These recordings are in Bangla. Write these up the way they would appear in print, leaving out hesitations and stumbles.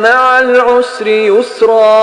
مع العسر يسرا।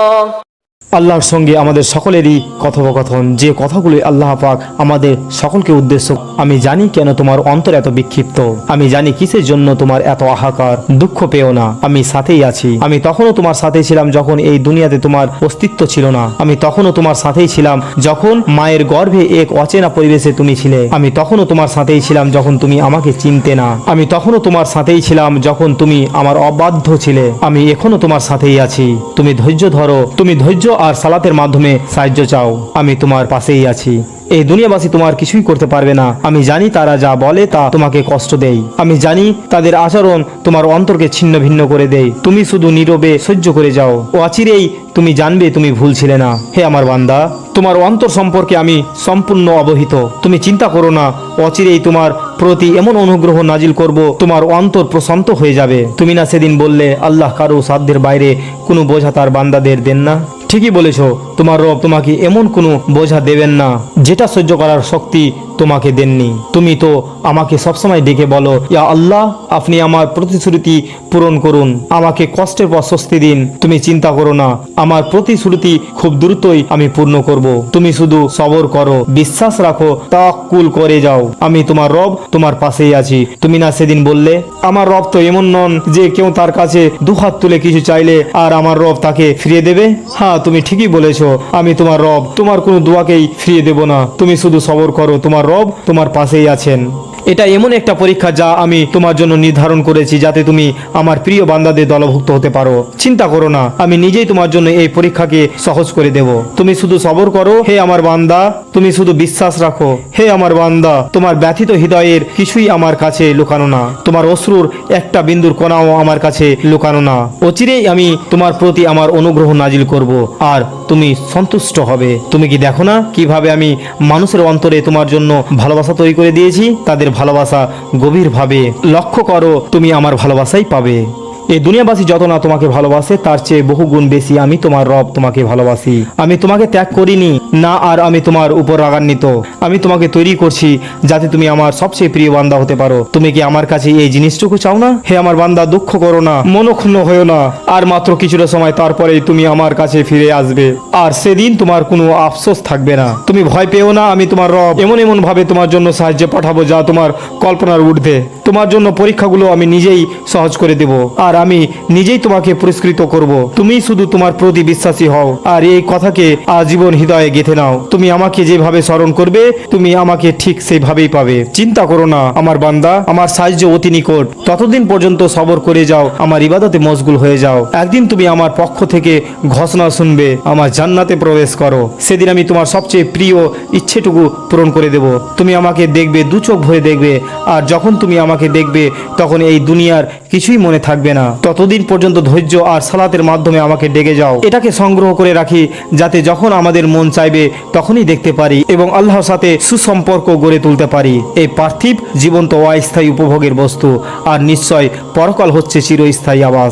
আল্লাহর সঙ্গে আমাদের সকলেরই কথোপকথন, যে কথাগুলি আল্লাহ পাক আমাদের সকলকে উদ্দেশ্য। আমি জানি কেন তোমার অন্তর এত বিক্ষিপ্ত, আমি জানি কিসের জন্য তোমার এত হাহাকার। দুঃখ পেও না, আমি সাথেই আছি। আমি তখনও তোমার সাথেই ছিলাম যখন এই দুনিয়াতে তোমার অস্তিত্ব ছিল না। আমি তখনও তোমার সাথেই ছিলাম যখন মায়ের গর্ভে এক অচেনা পরিবেশে তুমি ছিলে। আমি তখনও তোমার সাথেই ছিলাম যখন তুমি আমাকে চিনতে না। আমি তখনও তোমার সাথেই ছিলাম যখন তুমি আমার অবাধ্য ছিলে। আমি এখনো তোমার সাথেই আছি। তুমি ধৈর্য ধরো, তুমি ধৈর্য আর সালাতের মাধ্যমে সাহায্য চাও, আমি তোমার পাশেই আছি। এই দুনিয়াবাসী তোমার কিছুই করতে পারবে না। আমি জানি তারা যা বলে তা তোমাকে কষ্ট দেয়। আমি জানি তাদের আচরণ তোমার অন্তরকে ছিন্ন ভিন্ন করে দেয়। তুমি শুধু নীরবে সহ্য করে যাও, ও অচিরেই তুমি জানবে তুমি ভুল ছিলে না। হে আমার বান্দা, তোমার অন্তর সম্পর্কে আমি সম্পূর্ণ অবহিত। তুমি চিন্তা করো না, অচিরেই তোমার প্রতি এমন অনুগ্রহ নাজিল করব, তোমার অন্তর প্রশান্ত হয়ে যাবে। তুমি না সেদিন বললে আল্লাহ কারো সাধ্যের বাইরে কোনো বোঝা তার বান্দাদের দেন না? ঠিকই বলেছ, তোমার রব তোমাকে এমন কোনো বোঝা দেবেন না যেটা সহ্য করার শক্তি তোমাকে দেননি। তুমি তো আমাকে সবসময় ডেকে বলো, ইয়া আল্লাহ, আপনি আমার প্রতিশ্রুতি পূরণ করুন, আমাকে কষ্টের পর স্বস্তি দিন। তুমি চিন্তা করো না, আমার প্রতিশ্রুতি খুব দ্রুতই আমি পূর্ণ করব। তুমি শুধু সবর করো, বিশ্বাস রাখো, তাওয়াক্কুল করে যাও। আমি তোমার রব, তোমার পাশেই আছি। তুমি না সেদিন বললে আমার রব তো এমন নন যে কেউ তার কাছে দুহাত তুলে কিছু চাইলে আর আমার রব তাকে ফিরিয়ে দেবে। হ্যাঁ, তুমি ঠিকই বলেছো, আমি তোমার রব, তোমার কোনো দোয়াকেই ফিরিয়ে দেব না। তুমি শুধু সবর করো, তোমার রব তোমার পাশেই আছেন। এটা এমন একটা পরীক্ষা যা আমি তোমার জন্য নির্ধারণ করেছি, যাতে তুমি আমার প্রিয় বান্দাদের দলভুক্ত হতে পারো। চিন্তা করো না, আমি নিজেই তোমার জন্য এই পরীক্ষাকে সহজ করে দেব। তুমি শুধু সবর করো হে আমার বান্দা, তুমি শুধু বিশ্বাস রাখো হে আমার বান্দা। তোমার ব্যথিত হৃদয়ের কিছুই আমার কাছে লুকানো না, তোমার অশ্রুর একটা বিন্দুর কণাও আমার কাছে লুকানো না। অচিরেই আমি তোমার প্রতি আমার অনুগ্রহ নাজিল করব আর তুমি সন্তুষ্ট হবে। তুমি কি দেখো না কিভাবে আমি মানুষের অন্তরে তোমার জন্য ভালোবাসা তৈরি করে দিয়েছি? তাদের ভালোবাসা গভীরভাবে লক্ষ্য করো, তুমি আমার ভালোবাসাই পাবে। এই দুনিয়াবাসী যত না তোমাকে ভালোবাসে তার চেয়ে বহু গুণ বেশি আমি তোমার রব তোমাকে ভালোবাসি। আমি তোমাকে ত্যাগ করিনি না, আর আমি তোমার উপর রাগান্বিত। আমি তোমাকে তৈরি করছি যাতে তুমি আমার সবচেয়ে প্রিয় বান্দা হতে পারো। তুমি কি আমার কাছে এই জিনিসটুকু চাও না? হে আমার বান্দা, দুঃখ করো না, মনক্ষুণ্ণ হয়েও না। আর মাত্র কিছুটা সময়, তারপরেই তুমি আমার কাছে ফিরে আসবে, আর সেদিন তোমার কোনো আফসোস থাকবে না। তুমি ভয় পেও না, আমি তোমার রব এমন এমন ভাবে তোমার জন্য সাহায্য পাঠাবো যা তোমার কল্পনার ঊর্ধ্বে। তোমার জন্য পরীক্ষাগুলো আমি নিজেই সহজ করে দেব, আর আমি নিজেই তোমাকে পুরস্কৃত করব। তুমি শুধু তোমার প্রতি বিশ্বাসী হও আর এই কথাকে আজীবন হৃদয়ে গেঁথে নাও। তুমি আমাকে যেভাবে স্মরণ করবে, তুমি আমাকে ঠিক সেইভাবেই পাবে। চিন্তা করো না আমার বান্দা, আমার সাহায্য অতি নিকট। ততদিন পর্যন্ত সবর করে যাও, আমার ইবাদতে মশগুল হয়ে যাও। একদিন তুমি আমার পক্ষ থেকে ঘোষণা শুনবে, আমার জান্নাতে প্রবেশ করো। সেদিন আমি তোমার সবচেয়ে প্রিয় ইচ্ছেটুকু পূরণ করে দেব। তুমি আমাকে দেখবে, দু চোখ ভরে দেখবে, আর যখন তুমি আমাকে দেখবে তখন এই দুনিয়ার কিছুই মনে থাকবে না। ততদিন পর্যন্ত ধৈর্য আর সালাতের মাধ্যমে আমাকে ডেকে যাও। এটাকে সংগ্রহ করে রাখি যাতে যখন আমাদের মন চাইবে তখনই দেখতে পারি এবং আল্লাহর সাথে সুসম্পর্ক গড়ে তুলতে পারি। এই পার্থিব জীবন তো অস্থায়ী উপভোগের বস্তু, আর নিশ্চয় পরকাল হচ্ছে চিরস্থায়ী আবাস।